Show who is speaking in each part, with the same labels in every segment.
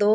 Speaker 1: 2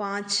Speaker 1: 5